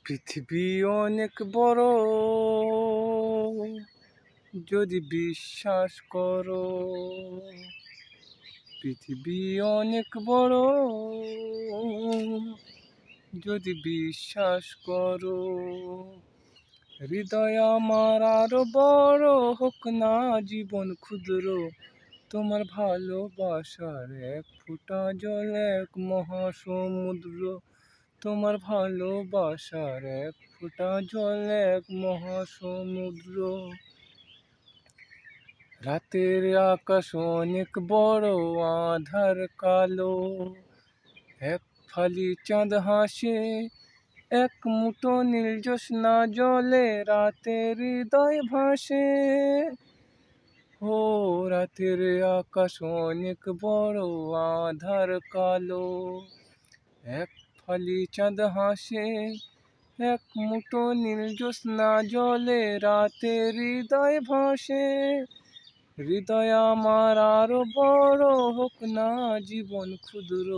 পৃথিবী অনেক বড়, যদি বিশ্বাস করো। পৃথিবী অনেক বড়, যদি বিশ্বাস করো। হৃদয় আমার আরো বড় হোক না জীবন ক্ষুদ্র, তোমার ভালোবাসার এক ফোঁটা জল এক মহাসমুদ্র। তোমার ভালোবাসার এক ফোঁটা জল এক মহাসমুদ্র। রাতের আকাশ অনেক বড়, আধার কালো, এক ফালি চাঁদ হাসে, এক মুঠো নীল জ্যোৎস্না জলে রাতের হৃদয় ভাসে। ও রাতের আকাশ অনেক বড়, আধার কালো, এক ফালি চাঁদ হাসে, এক মুঠো নীল জ্যোৎস্না জলে রাতের হৃদয় ভাসে। হৃদয় আমার আরো বড় হোক না জীবন ক্ষুদ্র,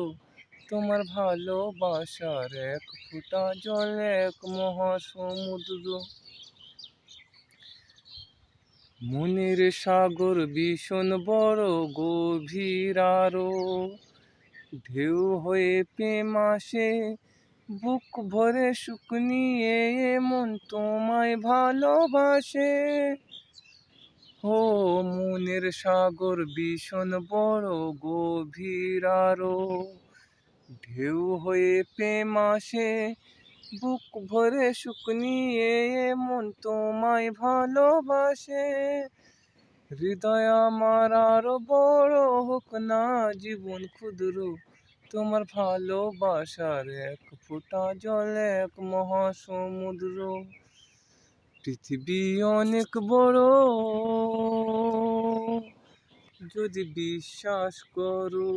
তোমার ভালোবাসার এক ফোঁটা জল এক মহাসমুদ্র। মনের সাগর ভীষণ বড় গভীর আরো, ঢেউ হয়ে প্রেম আসে, বুক ভরে সুখ নিয়ে মন তোমায় ভালোবাসে। ও মনের সাগর ভীষণ বড় গভীর আরো, ঢেউ হয়ে প্রেম আসে, বুক ভরে সুখ নিয়ে মন তোমায় ভালোবাসে। হৃদয় আমার আরো বড় হোক না জীবন ক্ষুদ্র, তোমার ভালোবাসার এক ফোঁটা জল এক মহাসমুদ্র। পৃথিবী অনেক বড়, যদি বিশ্বাস করো।